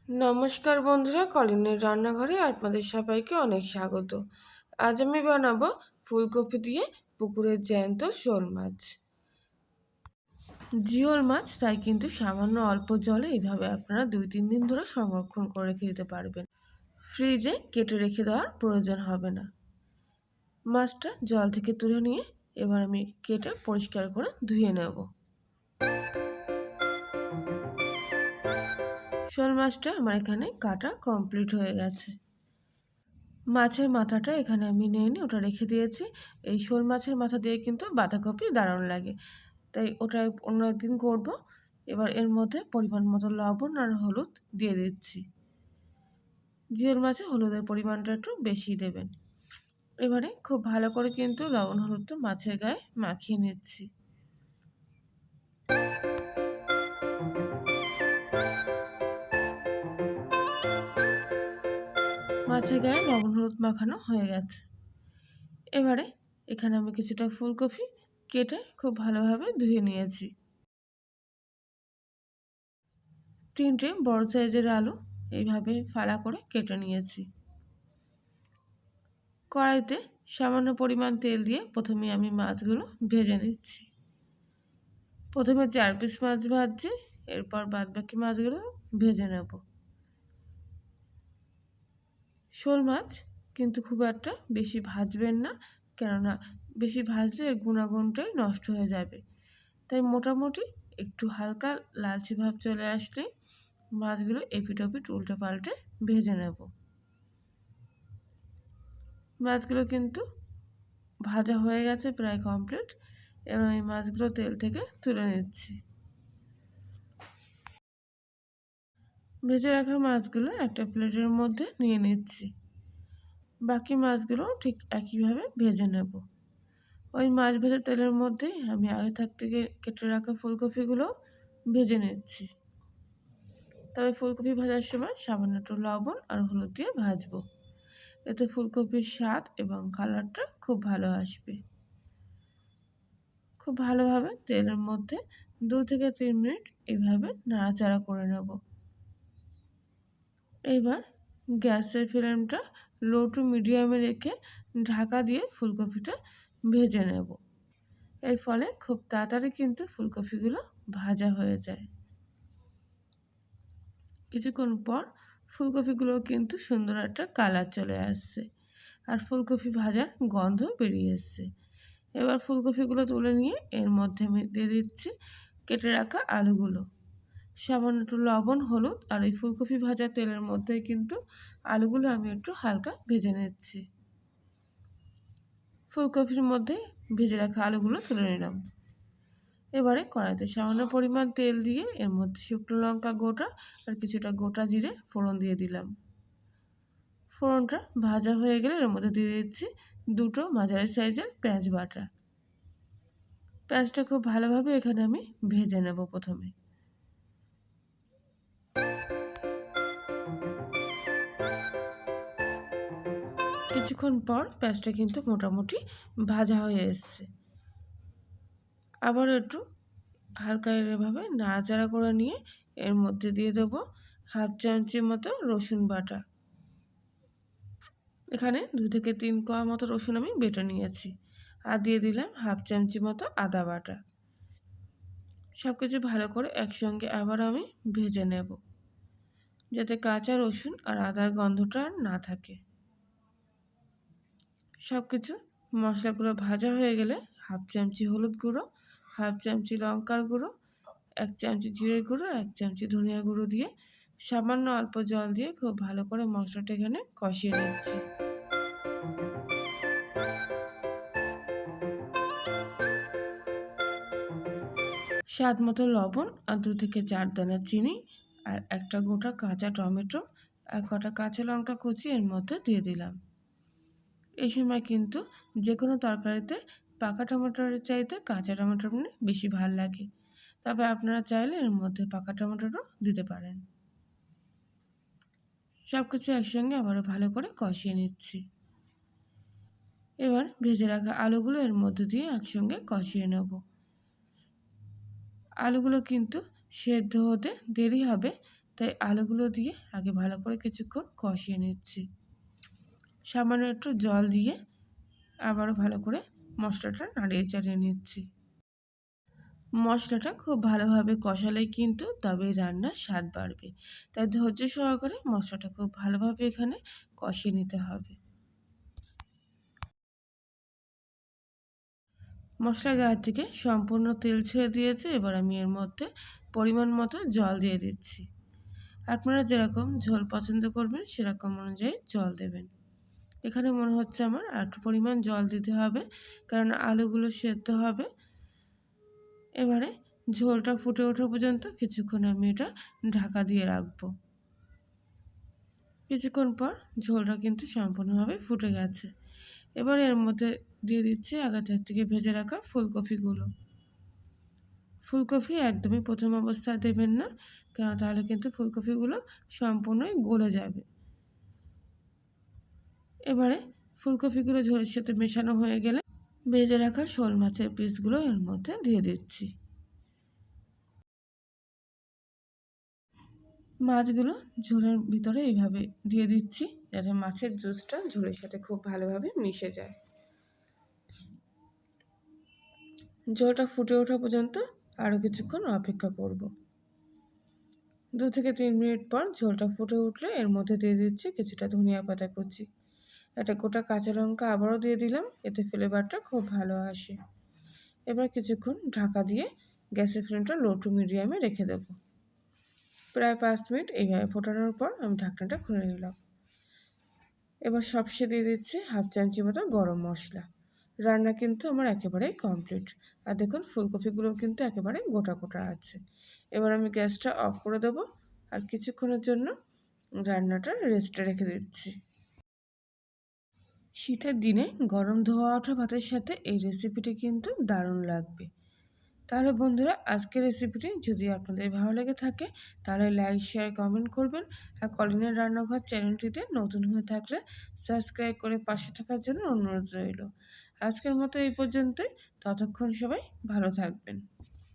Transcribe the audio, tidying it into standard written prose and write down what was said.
নমস্কার বন্ধুরা, কলিনের রান্নাঘরে আপনাদের সবাইকে অনেক স্বাগত। আজ আমি বানাবো ফুলকপি দিয়ে পুকুরের জ্যান্ত শোল মাছ। জিওল মাছ, তাই কিন্তু সামান্য অল্প জলে এইভাবে আপনারা 2-3 দিন ধরে সংরক্ষণ করে রেখে দিতে পারবেন। ফ্রিজে কেটে রেখে দেওয়ার প্রয়োজন হবে না। মাছটা জল থেকে তুলে নিয়ে এবার আমি কেটে পরিষ্কার করে ধুয়ে নেব। শোল মাছটা আমার এখানে কাটা কমপ্লিট হয়ে গেছে। মাছের মাথাটা এখানে আমি নিয়ে ওটা রেখে দিয়েছি। এই শোল মাছের মাথা দিয়ে কিন্তু বাঁধাকপি দারুণ লাগে, তাই ওটা অন্য একদিন করব। এবার এর মধ্যে পরিমাণ মতো লবণ আর হলুদ দিয়ে দিচ্ছি। জিওল মাছে হলুদের পরিমাণটা একটু বেশি দেবেন। এবারে খুব ভালো করে কিন্তু লবণ হলুদটা মাছের গায়ে মাখিয়ে নিচ্ছি। মাছের গায়ে লবণ হলুদ মাখানো হয়ে গেছে। এবারে এখানে আমি কিছুটা ফুলকপি কেটে খুব ভালোভাবে ধুয়ে নিয়েছি। 3টে বড় সাইজের আলু এইভাবে ফালা করে কেটে নিয়েছি। কড়াইতে সামান্য পরিমাণ তেল দিয়ে প্রথমে আমি মাছগুলো ভেজে নিচ্ছি। প্রথমে 4 পিস মাছ ভাজছি, এরপর বাদবাকি মাছগুলো ভেজে নেব। শোল মাছ কিন্তু খুব একটা বেশি ভাজবেন না, কেননা বেশি ভাজলে এর গুণাগুণটাই নষ্ট হয়ে যাবে। তাই মোটামুটি একটু হালকা লালচে ভাব চলে আসলে মাছগুলো এপিট ওপিট উল্টে পাল্টে ভেজে নেব। মাছগুলো কিন্তু ভাজা হয়ে গেছে, প্রায় কমপ্লিট। এবার আমি মাছগুলো তেল থেকে তুলে নিচ্ছি। ভেজে রাখা মাছগুলো একটা প্লেটের মধ্যে নিয়ে নিচ্ছি। বাকি মাছগুলো ঠিক একইভাবে ভেজে নেব। ওই মাছ ভেজা তেলের মধ্যেই আমি আগে থাকতে কেটে রাখা ফুলকপিগুলো ভেজে নিচ্ছি। তবে ফুলকপি ভাজার সময় সামান্য একটু লবণ আর হলুদ দিয়ে ভাজবো, এতে ফুলকপির স্বাদ এবং কালারটা খুব ভালো আসবে। খুব ভালোভাবে তেলের মধ্যে 2 থেকে 3 মিনিট এইভাবে নাড়াচাড়া করে নেব। এইবার গ্যাসের ফ্লেমটা লো টু মিডিয়ামে রেখে ঢাকা দিয়ে ফুলকপিটা ভেজে নেব। এর ফলে খুব তাড়াতাড়ি কিন্তু ফুলকপিগুলো ভাজা হয়ে যায়। কিছুক্ষণ পর ফুলকপিগুলো কিন্তু সুন্দর একটা কালার চলে আসছে আর ফুলকপি ভাজার গন্ধ বেরিয়ে এসছে। এবার ফুলকপিগুলো তুলে নিয়ে এর মধ্যে আমি দিয়ে দিচ্ছি কেটে রাখা আলুগুলো। সামান্য একটু লবণ হলুদ আর এই ফুলকপি ভাজা তেলের মধ্যেই কিন্তু আলুগুলো আমি একটু হালকা ভেজে নিচ্ছি। ফুলকপির মধ্যে ভেজে রাখা আলুগুলো তুলে নিলাম। এবারে কড়াইতে সামান্য পরিমাণ তেল দিয়ে এর মধ্যে শুকনো লঙ্কা গোটা আর কিছুটা গোটা জিরে ফোড়ন দিয়ে দিলাম। ফোড়নটা ভাজা হয়ে গেলে এর মধ্যে দিয়ে দিচ্ছি 2টো মাঝারি সাইজের পেঁয়াজ বাটা। পেঁয়াজটা খুব ভালোভাবে এখানে আমি ভেজে নেব। প্রথমে কিছুক্ষণ পর পেঁয়াজটা কিন্তু মোটামুটি ভাজা হয়ে এসছে। আবার একটু হালকা এভাবে নাড়াচাড়া করে নিয়ে এর মধ্যে দিয়ে দেবো 1/2 চামচের মতো রসুন বাটা। এখানে 2 থেকে 3 কোয়া মতো রসুন আমি বেটে নিয়েছি আর দিয়ে দিলাম 1/2 চামচি মতো আদা বাটা। সব কিছু ভালো করে একসঙ্গে আবার আমি ভেজে নেব, যাতে কাঁচা রসুন আর আদার গন্ধটা না থাকে। সব কিছু মশলাগুলো ভাজা হয়ে গেলে 1/2 চামচি হলুদ গুঁড়ো, 1/2 চামচি লঙ্কার গুঁড়ো, 1 চামচি জিরের গুঁড়ো, 1 চামচি ধনিয়া গুঁড়ো দিয়ে সামান্য অল্প জল দিয়ে খুব ভালো করে মশলাটা এখানে কষিয়ে নিচ্ছি। স্বাদ মতো লবণ আর 2 থেকে 4 দানা চিনি আর একটা গোটা কাঁচা টমেটো আর কটা কাঁচা লঙ্কা কুচি এর মধ্যে দিয়ে দিলাম। এই সময় কিন্তু যে কোনো তরকারিতে পাকা টমেটোর চাইতে কাঁচা টমেটো বেশি ভাল লাগে, তবে আপনারা চাইলে এর মধ্যে পাকা টমেটোও দিতে পারেন। সব কিছু একসঙ্গে আবারও ভালো করে কষিয়ে নিচ্ছি। এবার ভেজে রাখা আলুগুলো এর মধ্যে দিয়ে একসঙ্গে কষিয়ে নেব। আলুগুলো কিন্তু সেদ্ধ হতে দেরি হবে, তাই আলুগুলো দিয়ে আগে ভালো করে কিছুক্ষণ কষিয়ে নিচ্ছি। সামান্য একটু জল দিয়ে আবারও ভালো করে মশলাটা নাড়িয়ে চাড়িয়ে নিচ্ছি। মশলাটা খুব ভালোভাবে কষালেই কিন্তু তবেই রান্নার স্বাদ বাড়বে। তাই ধৈর্য সহকারে মশলাটা খুব ভালোভাবে এখানে কষিয়ে নিতে হবে। মশলার গায়ে থেকে সম্পূর্ণ তেল ছেড়ে দিয়েছে। এবার আমি এর মধ্যে পরিমাণ মতো জল দিয়ে দিচ্ছি। আপনারা যেরকম ঝোল পছন্দ করবেন সেরকম অনুযায়ী জল দেবেন। এখানে মনে হচ্ছে আমার একটু পরিমাণ জল দিতে হবে, কারণ আলুগুলো সেদ্ধ হবে। এবারে ঝোলটা ফুটে ওঠা পর্যন্ত কিছুক্ষণ আমি এটা ঢাকা দিয়ে রাখবো। কিছুক্ষণ পর ঝোলটা কিন্তু সম্পূর্ণভাবে ফুটে গেছে। এবার এর মধ্যে দিয়ে দিচ্ছি আগে থেকে ভেজে রাখা ফুলকপিগুলো। ফুলকপি একদমই প্রথম অবস্থায় দেবেন না, কেন তাহলে কিন্তু ফুলকপিগুলো সম্পূর্ণই গলে যাবে। এবারে ফুলকপিগুলো ঝোলের সাথে মেশানো হয়ে গেলে ভেজে রাখা শোল মাছের পিসগুলো এর মধ্যে দিয়ে দিচ্ছি। মাছগুলো ঝোলের ভিতরে এইভাবে দিয়ে দিচ্ছি, যাতে মাছের জুসটা ঝোলের সাথে খুব ভালোভাবে মিশে যায়। ঝোলটা ফুটে ওঠা পর্যন্ত আরও কিছুক্ষণ অপেক্ষা করব। 2 থেকে 3 মিনিট পর ঝোলটা ফুটে উঠলে এর মধ্যে দিয়ে দিচ্ছি কিছুটা ধনিয়া পাতা কুচি। একটা গোটা কাঁচা লঙ্কা আবারও দিয়ে দিলাম, এতে ফ্লেভারটা খুব ভালো আসে। এবার কিছুক্ষণ ঢাকা দিয়ে গ্যাসের ফ্লেমটা লো টু মিডিয়ামে রেখে দেবো। প্রায় 5 মিনিট এইভাবে ফোটানোর পর আমি ঢাকনাটা খুলে নিলাম। এবার সবশেষে দিয়ে দিচ্ছি হাফ চামচি মতো গরম মশলা। রান্না কিন্তু আমার একেবারেই কমপ্লিট। আর দেখুন ফুলকপিগুলো কিন্তু একেবারে গোটা গোটা আছে। এবার আমি গ্যাসটা অফ করে দেবো আর কিছুক্ষণের জন্য রান্নাটা রেস্টে রেখে দিচ্ছি। শীতের দিনে গরম ধোয়া ওঠা ভাতের সাথে এই রেসিপিটি কিন্তু দারুণ লাগবে। তাহলে বন্ধুরা, আজকের রেসিপিটি যদি আপনাদের ভালো লেগে থাকে তাহলে লাইক, শেয়ার, কমেন্ট করবেন। আর কলিনের রান্নাঘর চ্যানেলটিতে নতুন হয়ে থাকলে সাবস্ক্রাইব করে পাশে থাকার জন্য অনুরোধ রইল। আজকের মতো এই পর্যন্তই। ততক্ষণ সবাই ভালো থাকবেন।